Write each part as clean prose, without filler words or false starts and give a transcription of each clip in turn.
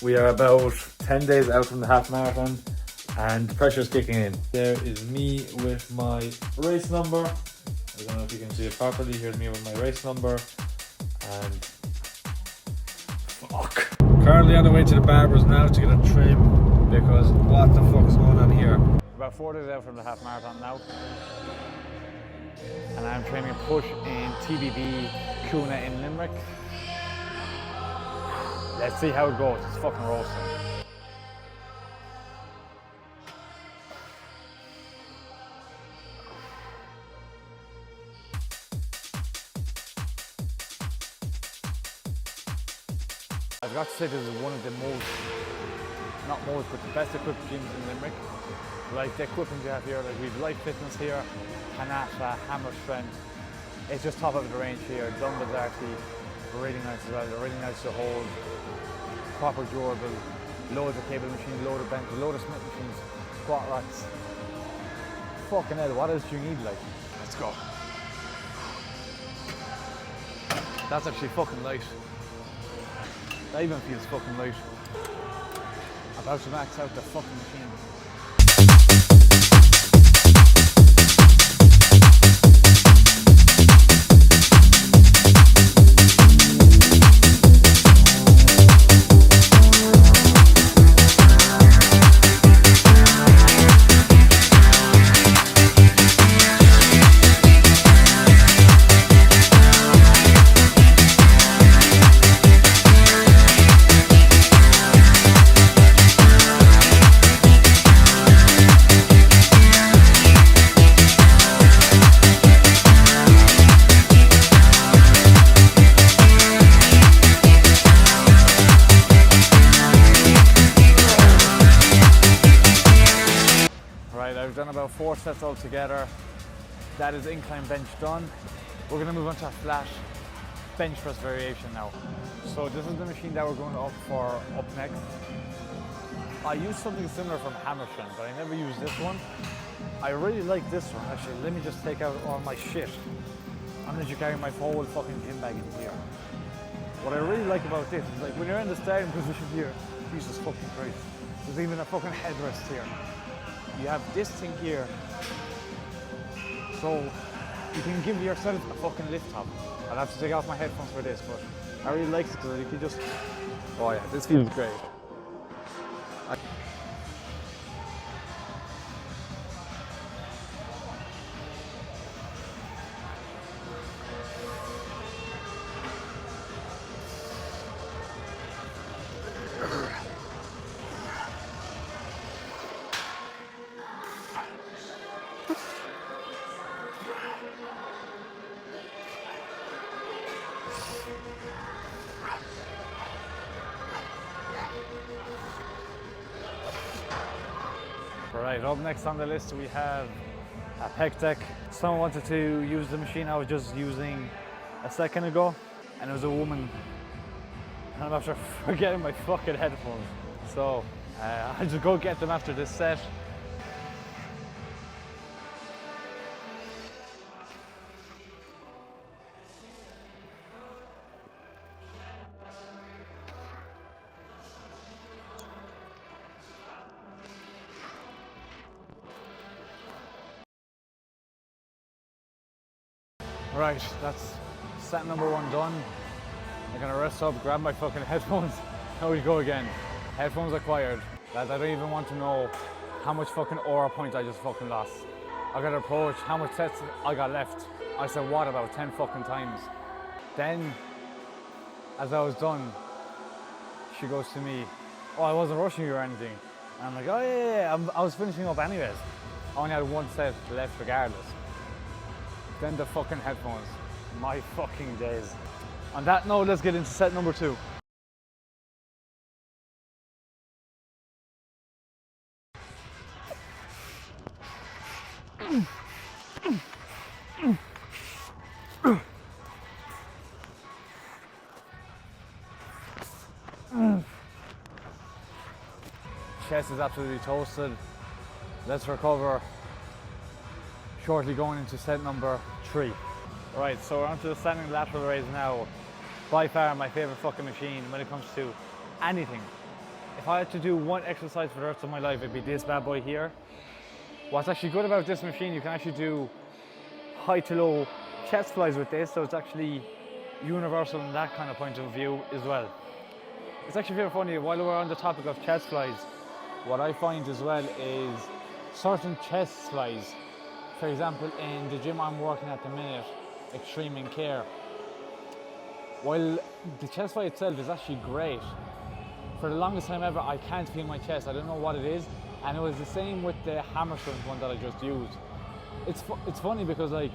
We are about 10 days out from the half marathon and the pressure is kicking in. There is me with my race number. I don't know if you can see it properly. Here's me with my race number. And fuck. Currently on the way to the barber's now to get a trim because what the fuck is going on here? About 4 days out from the half marathon now. And I'm training a push in TBB Coonagh in Limerick. Let's see how it goes. It's fucking roasting. I've got to say this is one of the not most, but the best equipped gyms in Limerick. Like the equipment you have here, like we've Life Fitness here, Hanata, Hammer Strength. It's just top of the range here. Dumbbells are actually really nice as well. They're really nice to hold, proper durable, loads of cable machines, load of bench, load of Smith machines, squat racks. Fucking hell, what else do you need, like? Let's go. That's actually fucking light. That even feels fucking light. About to max out the fucking machine. I've done about 4 sets altogether. That is incline bench done. We're going to move on to a flat bench press variation now. So this is the machine that we're going up for up next. I used something similar from Hammer Strength, but I never used this one. I really like this one. Actually, let me just take out all my shit. I'm going to carry my whole fucking gym bag in here. What I really like about this is like when you're in the starting position here, Jesus fucking Christ, there's even a fucking headrest here. You have this thing here, so you can give yourself a fucking lift up. I'll have to take off my headphones for this, but I really like it because you can just, oh yeah, this feels great. Right, up next on the list we have a pec deck. Someone wanted to use the machine I was just using a second ago, and it was a woman, and I'm after forgetting my fucking headphones. So I'll just go get them after this set. Right, that's set number 1 done. I'm gonna rest up, grab my fucking headphones, and we go again. Headphones acquired. Lads, I don't even want to know how much fucking aura points I just fucking lost. I got approached, how much sets I got left. I said, what, about 10 fucking times. Then, as I was done, she goes to me, oh, I wasn't rushing you or anything. And I'm like, oh yeah, I was finishing up anyways. I only had 1 set left regardless. Then the fucking headphones. My fucking days. On that note, let's get into set number 2. Chest is absolutely toasted. Let's recover. Shortly going into set number 3. Right, so we're onto the standing lateral raise now. By far my favorite fucking machine when it comes to anything. if I had to do one exercise for the rest of my life, it'd be this bad boy here. What's actually good about this machine, you can actually do high to low chest flies with this, so it's actually universal in that kind of point of view as well. It's actually very funny, while we're on the topic of chest flies, what I find as well is certain chest flies, for example in the gym I'm working at the minute, Extreme in Care, while the chest fly itself is actually great, for the longest time ever I can't feel my chest, I don't know what it is, and it was the same with the hammer strength one that I just used. It's funny because like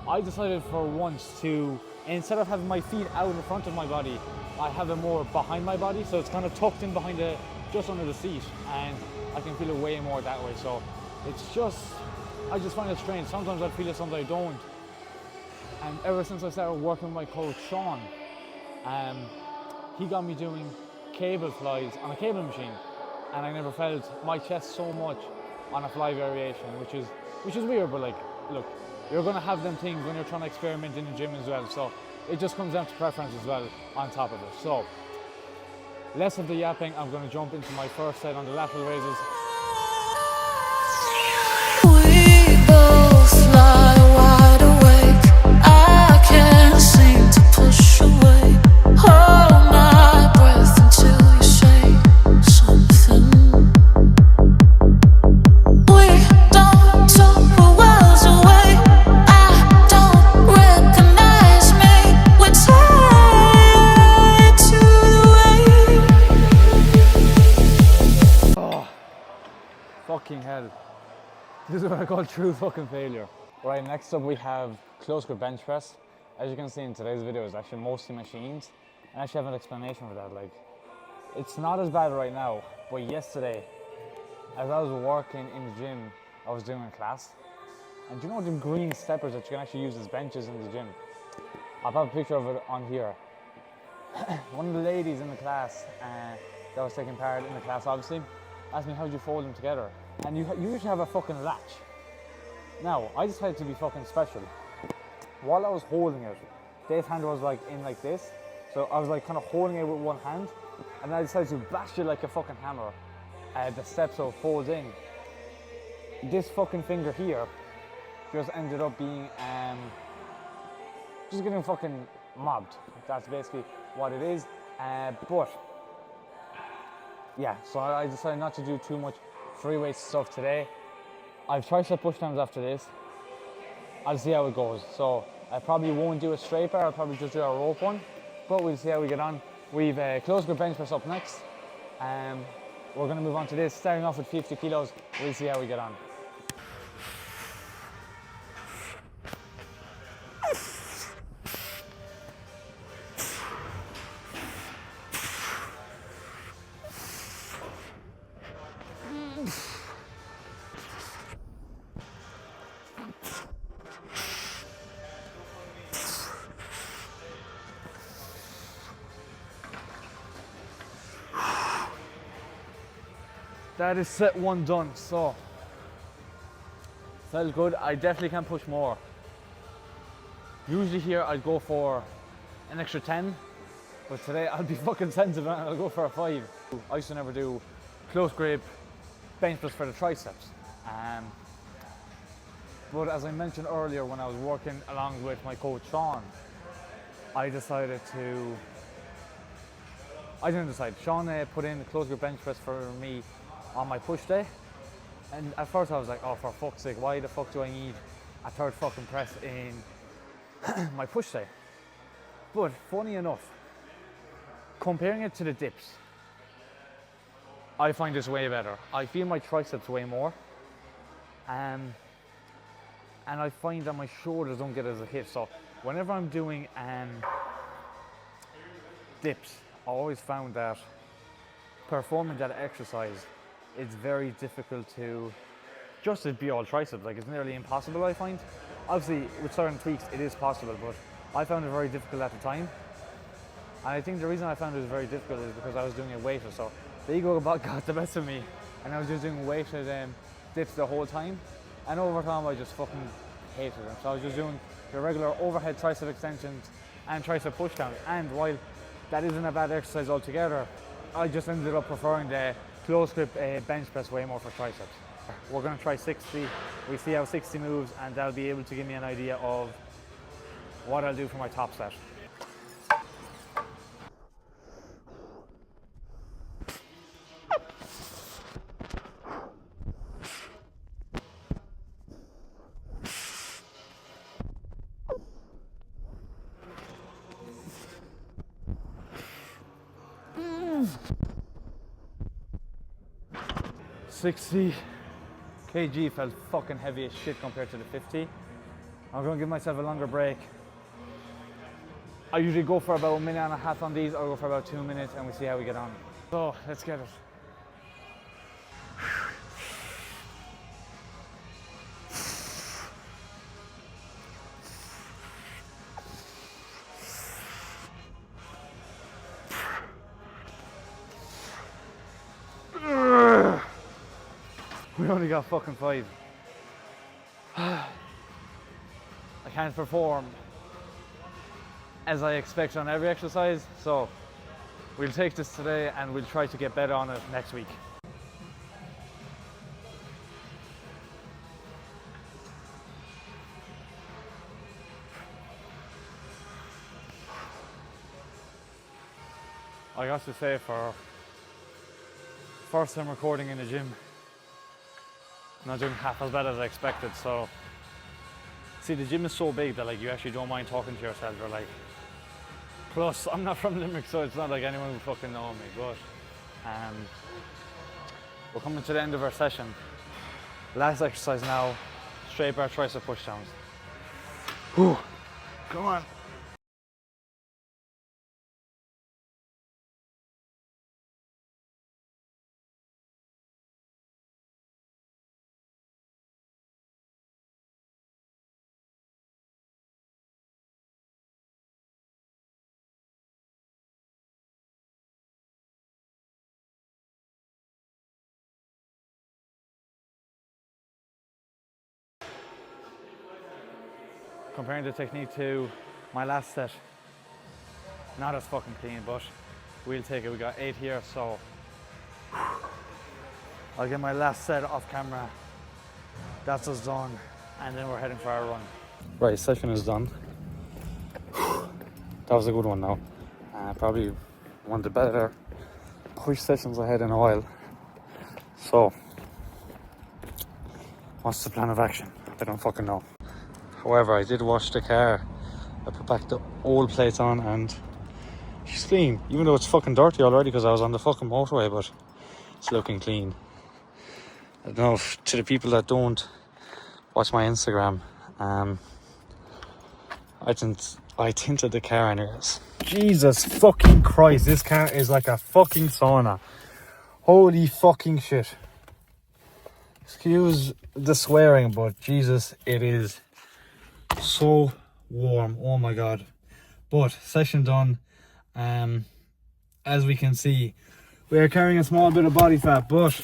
I decided for once to, instead of having my feet out in front of my body, I have it more behind my body, so it's kind of tucked in behind just under the seat, and I can feel it way more that way. So it's just, I just find it strange. Sometimes I feel it, sometimes I don't. And ever since I started working with my coach Sean, he got me doing cable flies on a cable machine, and I never felt my chest so much on a fly variation, which is weird, but like, look, you're gonna have them things when you're trying to experiment in the gym as well, so it just comes down to preference as well on top of it. So, less of the yapping, I'm gonna jump into my first set on the lateral raises. We both lie wide awake, I can't seem to push away, hold my breath until you say something. We don't talk, we're worlds away, I don't recognize me, we're tied to the way. Oh, fucking hell. This is what I call true fucking failure. Right, next up we have close grip bench press. As you can see in today's video, it's actually mostly machines. I actually have an explanation for that. Like, it's not as bad right now, but yesterday, as I was working in the gym, I was doing a class. And do you know the green steppers that you can actually use as benches in the gym? I'll have a picture of it on here. One of the ladies in the class that was taking part in the class, obviously, asked me how do you fold them together. And you usually have a fucking latch. Now, I decided to be fucking special. While I was holding it, Dave's hand was like in like this, so I was like kind of holding it with one hand, and I decided to bash it like a fucking hammer. The steps so it folds in. This fucking finger here just ended up being just getting fucking mobbed. That's basically what it is. But yeah, so I decided not to do too much free weight stuff today. I've tricep push downs after this. I'll see how it goes. So I probably won't do a straight bar, I'll probably just do a rope one, but we'll see how we get on. We've close grip bench press up next. We're gonna move on to this, starting off with 50 kilos. We'll see how we get on. That is set one done, so felt good. I definitely can push more. Usually here I'd go for an extra 10, but today I'll be fucking sensitive and I'll go for a 5. I used to never do close grip bench press for the triceps. But as I mentioned earlier, when I was working along with my coach Sean, I didn't decide. Sean put in the close grip bench press for me on my push day, and at first I was like, oh, for fuck's sake, why the fuck do I need a third fucking press in my push day? But funny enough, comparing it to the dips, I find this way better. I feel my triceps way more, and I find that my shoulders don't get as a hit. So whenever I'm doing dips, I always found that performing that exercise, it's very difficult to just to be all triceps. Like, it's nearly impossible, I find. Obviously with certain tweaks it is possible, but I found it very difficult at the time. And I think the reason I found it was very difficult is because I was doing it weighted, so the ego got the best of me, and I was just doing weighted dips the whole time, and over time I just fucking hated them. So I was just doing the regular overhead tricep extensions and tricep push downs, and while that isn't a bad exercise altogether, I just ended up preferring the close grip bench press way more for triceps. We're going to try 60. We see how 60 moves, and that'll be able to give me an idea of what I'll do for my top set. Mm. 60 kg felt fucking heavy as shit compared to the 50. I'm going to give myself a longer break. I usually go for about 1.5 minutes on these. I'll go for about 2 minutes and we see how we get on. So let's get it. We only got fucking 5. I can't perform as I expect on every exercise, so we'll take this today and we'll try to get better on it next week. I got to say, for first time recording in the gym, I'm not doing half as bad as I expected. So see, the gym is so big that like you actually don't mind talking to yourself, or like, plus I'm not from Limerick, so it's not like anyone will fucking know me, but we're coming to the end of our session. Last exercise now, straight bar tricep pushdowns. Whew. Come on. Comparing the technique to my last set, not as fucking clean, but we'll take it. We got 8 here, so I'll get my last set off camera. That's us done, and then we're heading for our run. Right, session is done. That was a good one now. Probably one of the better push sessions I had in a while. So, what's the plan of action? I don't fucking know. However, I did wash the car. I put back the old plates on and she's clean, even though it's fucking dirty already because I was on the fucking motorway, but it's looking clean. I don't know if, to the people that don't watch my Instagram, I tinted the car anyways. Jesus fucking Christ, this car is like a fucking sauna. Holy fucking shit. Excuse the swearing, but Jesus, it is so warm. Oh my god. But session done. As we can see, we are carrying a small bit of body fat, but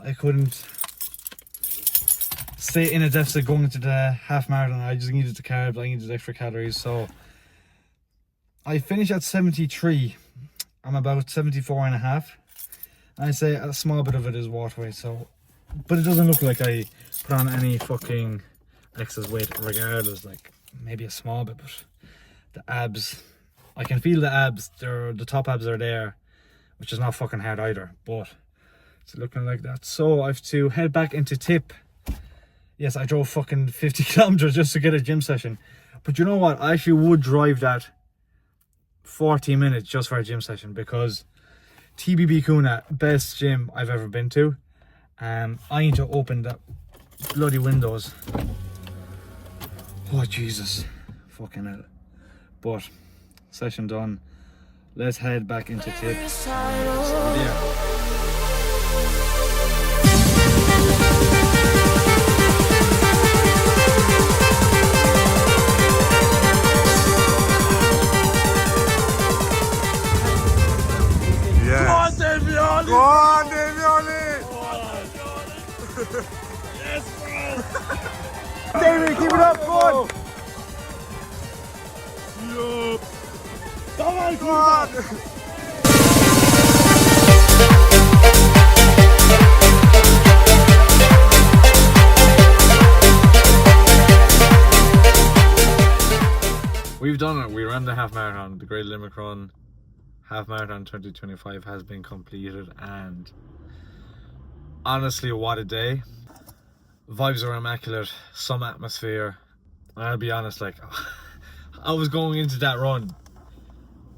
I couldn't stay in a deficit going into the half marathon. I just needed the carbs, I needed extra calories, so I finished at 73. I'm about 74 and a half. I say a small bit of it is water weight, so, but it doesn't look like I put on any fucking excess weight regardless. Like maybe a small bit, but the abs, I can feel the abs. The top abs are there, which is not fucking hard either, but it's looking like that. So I have to head back into Tip. Yes, I drove fucking 50 kilometers just to get a gym session, but you know what, I actually would drive that 40 minutes just for a gym session, because TBB Coonagh, best gym I've ever been to. I need to open the bloody windows. Oh Jesus, fucking hell. But session done. Let's head back into Tip. Go on, Damian! Yes, bro! Damian, keep it up, go on! Come on, Go on! we've done it. We ran the half marathon, the Great Limerick Run half marathon 2025 has been completed, and honestly, what a day. Vibes are immaculate, some atmosphere, and I'll be honest, like, I was going into that run,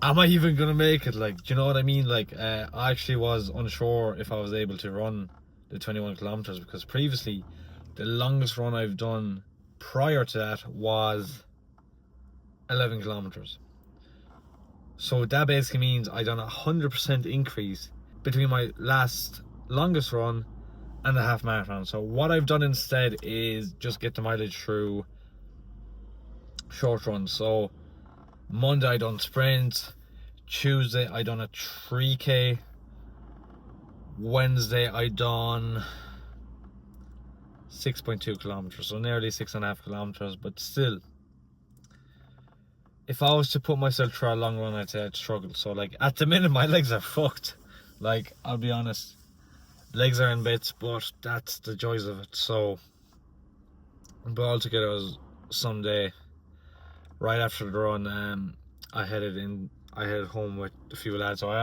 am I even gonna make it? Like, do you know what I mean? Like, I actually was unsure if I was able to run the 21 kilometers, because previously the longest run I've done prior to that was 11 kilometers. So that basically means I done 100% increase between my longest run and the half marathon. So what I've done instead is just get the mileage through short runs. So Monday I done sprints, Tuesday I done a 3k, Wednesday I done 6.2 kilometers, so nearly 6.5 kilometers, but still, if I was to put myself through a long run, I'd say I'd struggle. So like at the minute my legs are fucked, like I'll be honest, legs are in bits, but that's the joys of it. So, but altogether, it was someday. Right after the run, I headed home with a few lads. So I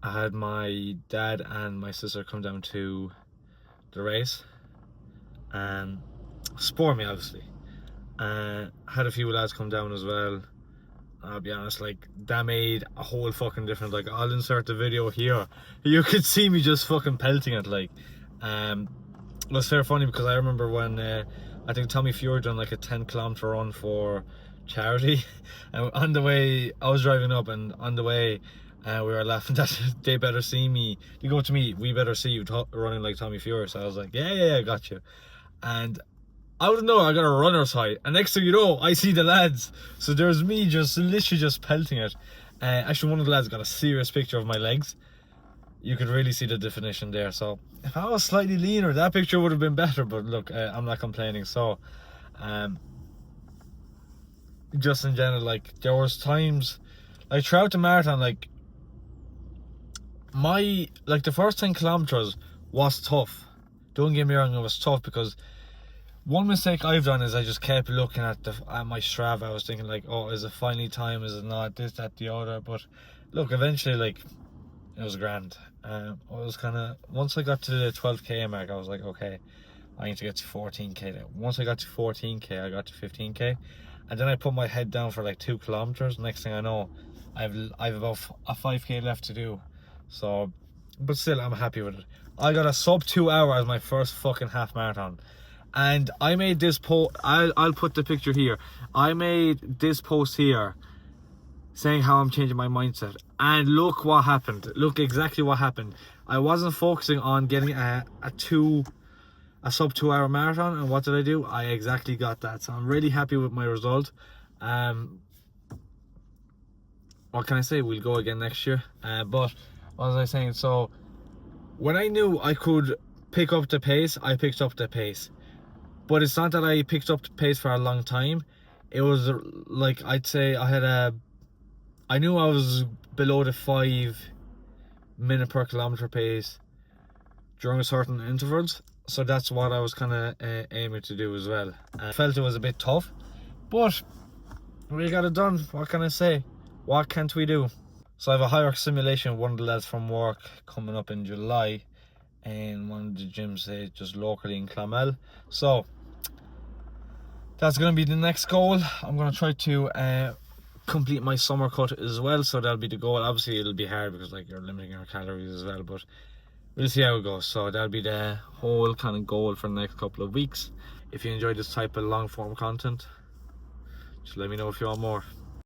had my dad and my sister come down to the race and support me, obviously. Had a few lads come down as well. I'll be honest, like, that made a whole fucking difference. Like, I'll insert the video here. You could see me just fucking pelting it. Like, it was fair funny because I remember when I think Tommy Fury done like a 10-kilometer run for charity, and on the way I was driving up, and on the way we were laughing that they better see me. They go to me, we better see you running like Tommy Fury. So I was like, yeah, I got you. And I don't know, I got a runner's high, and next thing you know, I see the lads. So there's me just literally just pelting it. Actually, one of the lads got a serious picture of my legs. You could really see the definition there. So if I was slightly leaner, that picture would have been better. But look, I'm not complaining. So just in general, like, there was times, like, throughout the marathon, like, the first 10 kilometers was tough. Don't get me wrong, it was tough, because one mistake I've done is I just kept looking at my Strava. I was thinking like, oh, is it finally time? Is it not? This, that, the other. But look, eventually, like, it was grand. I was kind of, once I got to the 12k mark, I was like, okay, I need to get to 14k now. Once I got to 14k, I got to 15k, and then I put my head down for like 2 kilometers. Next thing I know, I've about a 5k left to do. So, but still, I'm happy with it. I got a sub 2 hour as my first fucking half marathon. And I made this post, I'll put the picture here. I made this post here saying how I'm changing my mindset. And look what happened. Look exactly what happened. I wasn't focusing on getting a sub 2 hour marathon. And what did I do? I exactly got that. So I'm really happy with my result. What can I say? We'll go again next year. But what was I saying? So when I knew I could pick up the pace, I picked up the pace. But it's not that I picked up the pace for a long time. It was like, I'd say I knew I was below the 5 minute per kilometer pace during certain intervals. So that's what I was kind of aiming to do as well. I felt it was a bit tough, but we got it done. What can I say? What can't we do? So I have a high rock simulation with one of the lads from work coming up in July, in one of the gyms just locally in Clonmel. So that's going to be the next goal. I'm going to try to complete my summer cut as well, so that'll be the goal. Obviously it'll be hard because, like, you're limiting your calories as well, but we'll see how it goes. So that'll be the whole kind of goal for the next couple of weeks. If you enjoy this type of long form content, just let me know if you want more.